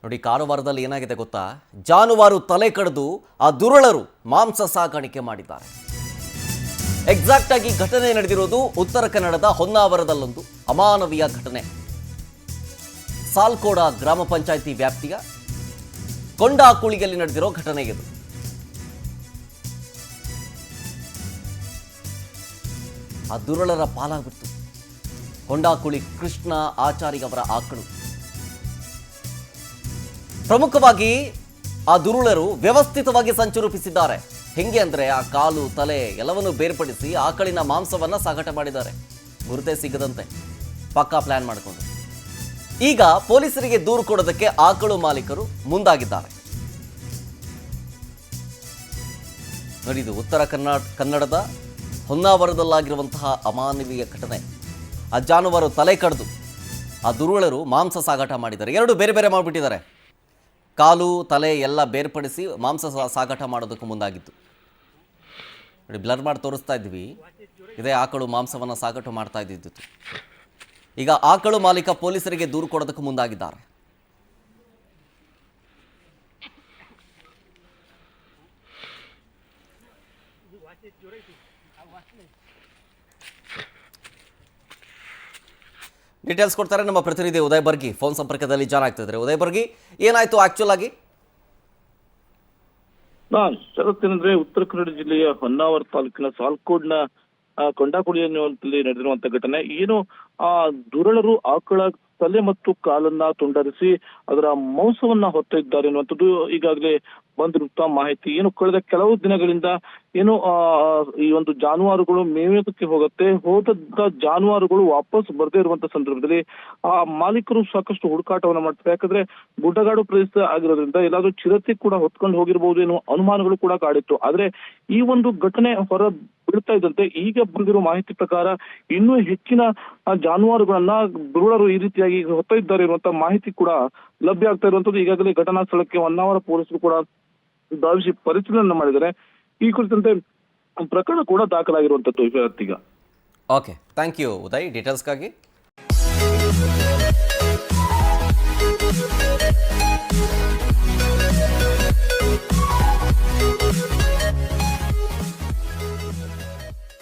ನೋಡಿ, ಕಾರವಾರದಲ್ಲಿ ಏನಾಗಿದೆ ಗೊತ್ತಾ? ಜಾನುವಾರು ತಲೆ ಕಡಿದು ಆ ದುರುಳರು ಮಾಂಸ ಸಾಗಾಣಿಕೆ ಮಾಡಿದ್ದಾರೆ. ಎಕ್ಸಾಕ್ಟ್ ಆಗಿ ಘಟನೆ ನಡೆದಿರೋದು ಉತ್ತರ ಕನ್ನಡದ ಹೊನ್ನಾವರದಲ್ಲೊಂದು ಅಮಾನವೀಯ ಘಟನೆ. ಸಾಲ್ಕೋಡ ಗ್ರಾಮ ಪಂಚಾಯಿತಿ ವ್ಯಾಪ್ತಿಯ ಕೊಂಡಾಕುಳಿಯಲ್ಲಿ ನಡೆದಿರೋ ಘಟನೆ ಇದು. ಆ ದುರುಳರ ಪಾಲಾಗ್ಬಿಡ್ತು. ಕೊಂಡಾಕುಳಿ ಕೃಷ್ಣ ಆಚಾರಿ ಅವರ ಆಕಳು. ಪ್ರಮುಖವಾಗಿ ಆ ದುರುಳರು ವ್ಯವಸ್ಥಿತವಾಗಿ ಸಂಚು ರೂಪಿಸಿದ್ದಾರೆ. ಹೆಂಗೆ ಅಂದ್ರೆ ಆ ಕಾಲು ತಲೆ ಎಲ್ಲವನ್ನು ಬೇರ್ಪಡಿಸಿ ಆಕಳಿನ ಮಾಂಸವನ್ನ ಸಾಗಾಟ ಮಾಡಿದ್ದಾರೆ, ಗುರುತೇ ಸಿಗದಂತೆ ಪಕ್ಕಾ ಪ್ಲಾನ್ ಮಾಡಿಕೊಂಡು. ಈಗ ಪೊಲೀಸರಿಗೆ ದೂರು ಕೊಡೋದಕ್ಕೆ ಆಕಳು ಮಾಲೀಕರು ಮುಂದಾಗಿದ್ದಾರೆ. ನೋಡಿ, ಇದು ಉತ್ತರ ಕನ್ನಡದ ಹೊನ್ನಾವರದಲ್ಲಾಗಿರುವಂತಹ ಅಮಾನವೀಯ ಘಟನೆ. ಆ ಜಾನುವಾರು ತಲೆ ಕಡಿದು ಆ ದುರುಳರು ಮಾಂಸ ಸಾಗಾಟ ಮಾಡಿದ್ದಾರೆ. ಎರಡು ಬೇರೆ ಬೇರೆ ಮಾಡಿಬಿಟ್ಟಿದ್ದಾರೆ. ಕಾಲು ತಲೆ ಎಲ್ಲ ಬೇರ್ಪಡಿಸಿ ಮಾಂಸ ಸಾಗಾಟ ಮಾಡೋದಕ್ಕೆ ಮುಂದಾಗಿತ್ತು. ನೋಡಿ, ಬ್ಲರ್ ಮಾಡಿ ತೋರಿಸ್ತಾ ಇದ್ವಿ. ಇದೇ ಆಕಳು ಮಾಂಸವನ್ನು ಸಾಗಾಟ ಮಾಡ್ತಾ ಇದ್ದಿದ್ದು. ಈಗ ಆಕಳು ಮಾಲೀಕ ಪೊಲೀಸರಿಗೆ ದೂರು ಕೊಡೋದಕ್ಕೆ ಮುಂದಾಗಿದ್ದಾರೆ. ಡೀಟೇಲ್ಸ್ ಕೊಡ್ತಾರೆ ನಮ್ಮ ಪ್ರತಿನಿಧಿ ಉದಯ್ ಬರ್ಗಿ. ಫೋನ್ ಸಂಪರ್ಕದಲ್ಲಿ ಜಾಯ್ನ್ ಆಗ್ತಿದ್ದಾರೆ. ಉದಯ್ ಬರ್ಗಿ, ಏನಾಯ್ತು ಆಕ್ಚುಲ್ ಆಗಿ? ಶರತ್ತೇನೆಂದ್ರೆ ಉತ್ತರ ಕನ್ನಡ ಜಿಲ್ಲೆಯ ಹೊನ್ನಾವರ ತಾಲೂಕಿನ ಸಾಲ್ಕೋಡ್ನ ಕೊಂಡಾಕುಳಿ ಅನ್ನುವಂಥಲ್ಲಿ ನಡೆದಿರುವಂತಹ ಘಟನೆ. ಏನು ಆ ದುರುಳರು ಆಕಳ ತಲೆ ಮತ್ತು ಕಾಲನ್ನ ತುಂಡರಿಸಿ ಅದರ ಮಾಂಸವನ್ನ ಹೊತ್ತಿದ್ದಾರೆ ಎನ್ನುವಂಥದ್ದು ಈಗಾಗಲೇ ಬಂದಿರುವಂತಹ ಮಾಹಿತಿ. ಏನು ಕಳೆದ ಕೆಲವು ದಿನಗಳಿಂದ ಏನು ಈ ಒಂದು ಜಾನುವಾರುಗಳು ಮೇಯೋದಕ್ಕೆ ಹೋದ ಜಾನುವಾರುಗಳು ವಾಪಸ್ ಬರದೇ ಇರುವಂತಹ ಸಂದರ್ಭದಲ್ಲಿ ಆ ಮಾಲೀಕರು ಸಾಕಷ್ಟು ಹುಡುಕಾಟವನ್ನ ಮಾಡ್ತಾರೆ. ಯಾಕಂದ್ರೆ ಗುಡ್ಡಗಾಡು ಪ್ರದೇಶ ಆಗಿರೋದ್ರಿಂದ ಎಲ್ಲಾದ್ರೂ ಚಿರತೆ ಕೂಡ ಹೊತ್ಕೊಂಡು ಹೋಗಿರ್ಬಹುದು ಎನ್ನುವ ಅನುಮಾನಗಳು ಕೂಡ ಕಾಡಿತ್ತು. ಆದ್ರೆ ಈ ಒಂದು ಘಟನೆ ಹೊರ ಬೀಳ್ತಾ ಇದ್ದಂತೆ ಈಗ ಬಂದಿರೋ ಮಾಹಿತಿ ಪ್ರಕಾರ ಇನ್ನೂ ಹೆಚ್ಚಿನ ಜಾನುವಾರುಗಳನ್ನ ದುರುಳರು ಈ ರೀತಿಯಾಗಿ ಹೊತ್ತಿದ್ದಾರೆ ಇರುವಂತಹ ಮಾಹಿತಿ ಕೂಡ ಲಭ್ಯ ಆಗ್ತಾ ಇರುವಂತದ್ದು. ಈಗಾಗಲೇ ಘಟನಾ ಸ್ಥಳಕ್ಕೆ ಹೊನ್ನಾವರ ಪೊಲೀಸರು ಕೂಡ ಧಾವಿಸಿ ಪರಿಶೀಲನೆ ಮಾಡಿದ್ದಾರೆ. ಈ ಕುರಿತಂತೆ ಪ್ರಕರಣ ಕೂಡ ದಾಖಲಾಗಿರುವಂತದ್ದು ಈಗ. Okay, thank you Uday ಡೀಟೇಲ್ಸ್ಗಾಗಿ.